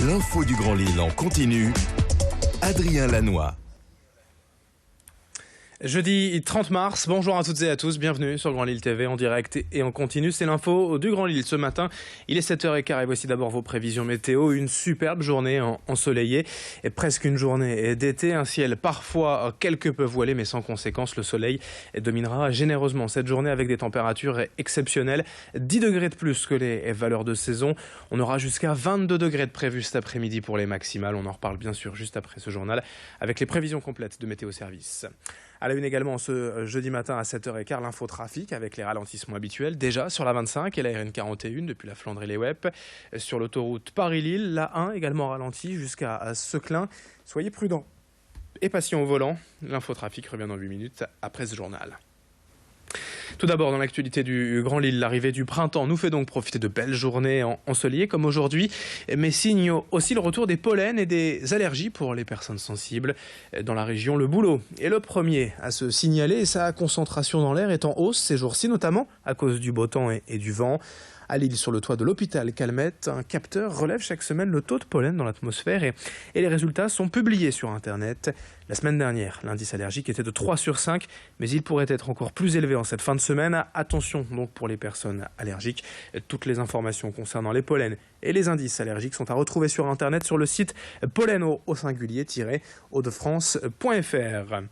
L'info du Grand Lille en continu, Adrien Lanois. Jeudi 30 mars, bonjour à toutes et à tous, bienvenue sur Grand Lille TV en direct et en continu. C'est l'info du Grand Lille ce matin. Il est 7h15 et voici d'abord vos prévisions météo. Une superbe journée ensoleillée et presque une journée d'été. Un ciel parfois quelque peu voilé mais sans conséquence. Le soleil dominera généreusement cette journée avec des températures exceptionnelles. 10 degrés de plus que les valeurs de saison. On aura jusqu'à 22 degrés de prévu cet après-midi pour les maximales. On en reparle bien sûr juste après ce journal avec les prévisions complètes de Météo Service. À la une également ce jeudi matin à 7h15, l'infotrafic avec les ralentissements habituels. Déjà sur la 25 et la RN 41 depuis la Flandre-les-Wep. Sur l'autoroute Paris-Lille, la 1 également ralentie jusqu'à Seclin. Soyez prudents et patients au volant. L'infotrafic revient dans 8 minutes après ce journal. Tout d'abord, dans l'actualité du Grand Lille, l'arrivée du printemps nous fait donc profiter de belles journées ensoleillées comme aujourd'hui, mais signe aussi le retour des pollens et des allergies pour les personnes sensibles. Dans la région, le Boulot est le premier à se signaler et sa concentration dans l'air est en hausse ces jours-ci, notamment à cause du beau temps et du vent. À Lille, sur le toit de l'hôpital Calmette, un capteur relève chaque semaine le taux de pollen dans l'atmosphère et les résultats sont publiés sur Internet. La semaine dernière, l'indice allergique était de 3 sur 5, mais il pourrait être encore plus élevé en cette fin de semaine. Attention donc pour les personnes allergiques. Toutes les informations concernant les pollens et les indices allergiques sont à retrouver sur Internet sur le site pollen-au-singulier-haut-de-france.fr.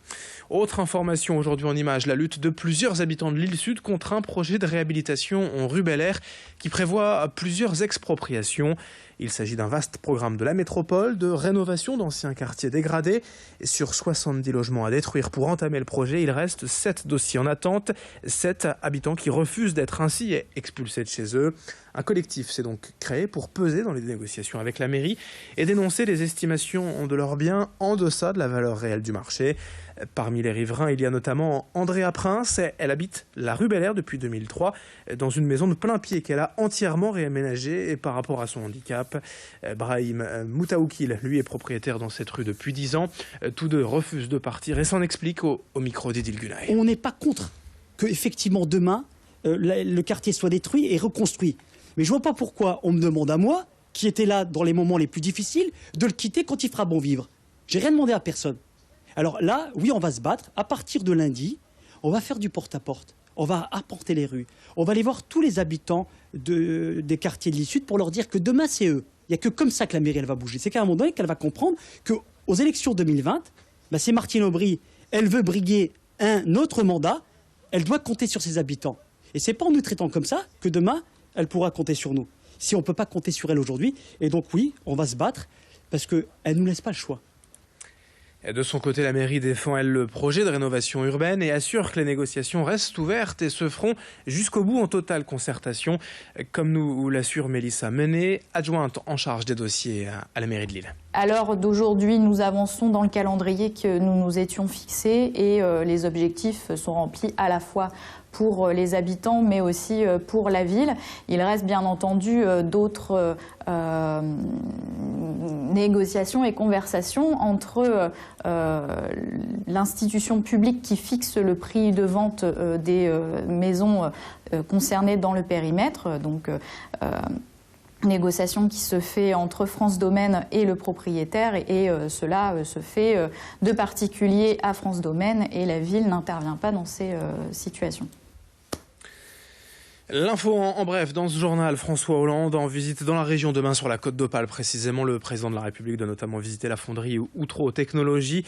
Autre information aujourd'hui en images, la lutte de plusieurs habitants de l'île Sud contre un projet de réhabilitation en rue Bel Air qui prévoit plusieurs expropriations. Il s'agit d'un vaste programme de la métropole de rénovation d'anciens quartiers dégradés. Sur 70 logements à détruire pour entamer le projet, il reste 7 dossiers en attente. 7 habitants qui refusent d'être ainsi expulsés de chez eux. Un collectif s'est donc créé pour peser dans les négociations avec la mairie et dénoncer les estimations de leurs biens en deçà de la valeur réelle du marché. Parmi les riverains, il y a notamment Andrea Prince. Elle habite la rue Bel Air depuis 2003 dans une maison de plein pied qu'elle a entièrement réaménagée par rapport à son handicap. Brahim Moutaoukil, lui, est propriétaire dans cette rue depuis 10 ans. Tous deux refusent de partir et s'en expliquent au micro d'Idil Gunay. On n'est pas contre que, effectivement, demain, le quartier soit détruit et reconstruit. Mais je ne vois pas pourquoi on me demande à moi, qui était là dans les moments les plus difficiles, de le quitter quand il fera bon vivre. J'ai rien demandé à personne. Alors là, oui, on va se battre. À partir de lundi, on va faire du porte-à-porte. On va apporter les rues. On va aller voir tous les habitants des quartiers de l'île Sud pour leur dire que demain, c'est eux. Il n'y a que comme ça que la mairie elle va bouger. C'est qu'à un moment donné qu'elle va comprendre qu'aux élections 2020, c'est Martine Aubry, elle veut briguer un autre mandat, elle doit compter sur ses habitants. Et ce n'est pas en nous traitant comme ça que demain, elle pourra compter sur nous. Si on ne peut pas compter sur elle aujourd'hui, et donc oui, on va se battre parce qu'elle ne nous laisse pas le choix. Et de son côté, la mairie défend, elle, le projet de rénovation urbaine et assure que les négociations restent ouvertes et se feront jusqu'au bout en totale concertation, comme nous l'assure Mélissa Menet, adjointe en charge des dossiers à la mairie de Lille. À l'heure d'aujourd'hui, nous avançons dans le calendrier que nous nous étions fixés et les objectifs sont remplis à la fois pour les habitants mais aussi pour la ville. Il reste bien entendu d'autres négociations et conversations entre l'institution publique qui fixe le prix de vente des maisons concernées dans le périmètre, donc négociation qui se fait entre France Domaine et le propriétaire et cela se fait de particulier à France Domaine et la ville n'intervient pas dans ces situations. L'info en bref, dans ce journal, François Hollande en visite dans la région demain sur la Côte d'Opale. Précisément, le président de la République doit notamment visiter la fonderie Outreau Technologies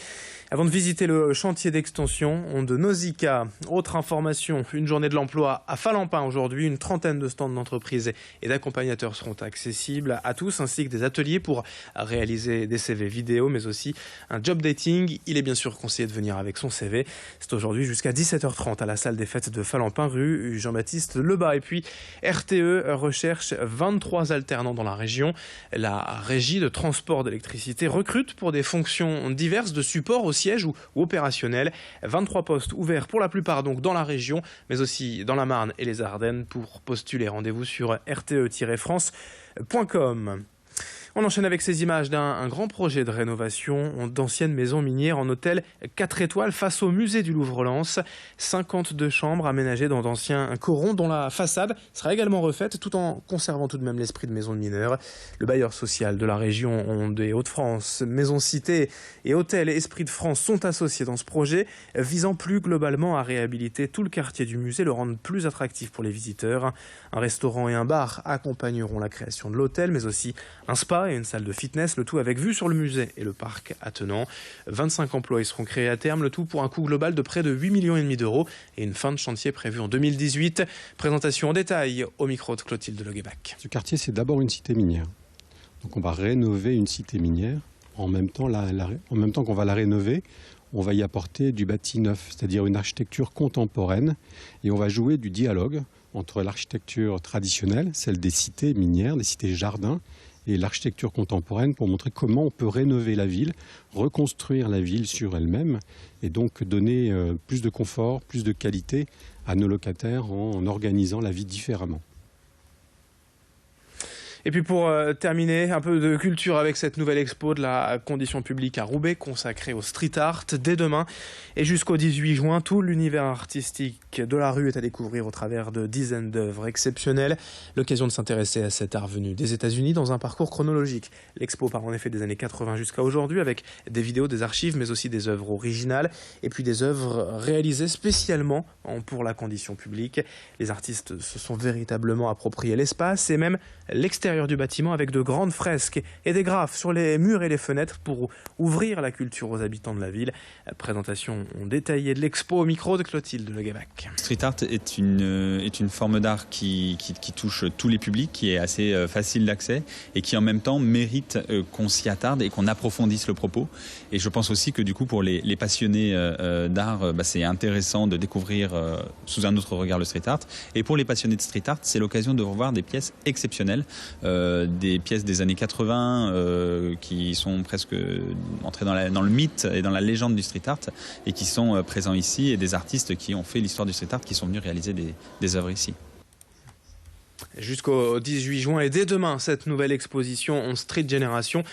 avant de visiter le chantier d'extension de Nausicaa. Autre information, une journée de l'emploi à Falampin aujourd'hui. Une trentaine de stands d'entreprises et d'accompagnateurs seront accessibles à tous, ainsi que des ateliers pour réaliser des CV vidéo, mais aussi un job dating. Il est bien sûr conseillé de venir avec son CV. C'est aujourd'hui jusqu'à 17h30 à la salle des fêtes de Falampin, rue Jean-Baptiste Lebas. Et puis RTE recherche 23 alternants dans la région. La régie de transport d'électricité recrute pour des fonctions diverses de support au siège ou opérationnel. 23 postes ouverts pour la plupart donc dans la région, mais aussi dans la Marne et les Ardennes. Pour postuler, rendez-vous sur rte-france.com. On enchaîne avec ces images d'un grand projet de rénovation d'anciennes maisons minières en hôtel 4 étoiles face au musée du Louvre-Lens. 52 chambres aménagées dans d'anciens corons dont la façade sera également refaite tout en conservant tout de même l'esprit de maison de mineurs. Le bailleur social de la région des Hauts-de-France, Maison Cité et Hôtel Esprit de France sont associés dans ce projet visant plus globalement à réhabiliter tout le quartier du musée, le rendre plus attractif pour les visiteurs. Un restaurant et un bar accompagneront la création de l'hôtel, mais aussi un spa et une salle de fitness, le tout avec vue sur le musée et le parc attenant. 25 emplois y seront créés à terme, le tout pour un coût global de près de 8,5 millions d'euros et une fin de chantier prévue en 2018. Présentation en détail au micro de Clotilde Loguebac. Ce quartier, c'est d'abord une cité minière. Donc on va rénover une cité minière. En même temps qu'on va la rénover, on va y apporter du bâti neuf, c'est-à-dire une architecture contemporaine. Et on va jouer du dialogue entre l'architecture traditionnelle, celle des cités minières, des cités jardins, et l'architecture contemporaine pour montrer comment on peut rénover la ville, reconstruire la ville sur elle-même et donc donner plus de confort, plus de qualité à nos locataires en organisant la vie différemment. Et puis pour terminer, un peu de culture avec cette nouvelle expo de la condition publique à Roubaix consacrée au street art. Dès demain et jusqu'au 18 juin, tout l'univers artistique de la rue est à découvrir au travers de dizaines d'œuvres exceptionnelles. L'occasion de s'intéresser à cet art venu des États-Unis dans un parcours chronologique. L'expo part en effet des années 80 jusqu'à aujourd'hui avec des vidéos, des archives, mais aussi des œuvres originales et puis des œuvres réalisées spécialement pour la condition publique. Les artistes se sont véritablement appropriés l'espace et même l'extérieur du bâtiment avec de grandes fresques et des graphes sur les murs et les fenêtres pour ouvrir la culture aux habitants de la ville. Présentation détaillée de l'expo au micro de Clotilde Loguebac. Street art est une forme d'art qui touche tous les publics, qui est assez facile d'accès et qui en même temps mérite qu'on s'y attarde et qu'on approfondisse le propos. Et je pense aussi que du coup pour les passionnés d'art, c'est intéressant de découvrir sous un autre regard le street art. Et pour les passionnés de street art, c'est l'occasion de revoir des pièces exceptionnelles. Des pièces des années 80 qui sont presque entrées dans le mythe et dans la légende du street art et qui sont présents ici, et des artistes qui ont fait l'histoire du street art qui sont venus réaliser des œuvres ici. Jusqu'au 18 juin et dès demain, cette nouvelle exposition Street Génération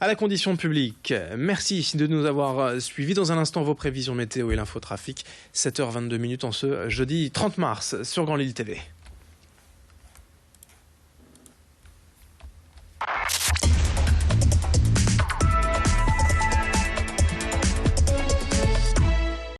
à la condition publique. Merci de nous avoir suivis. Dans un instant, vos prévisions météo et l'infotrafic. 7h22 en ce jeudi 30 mars sur Grand Lille TV.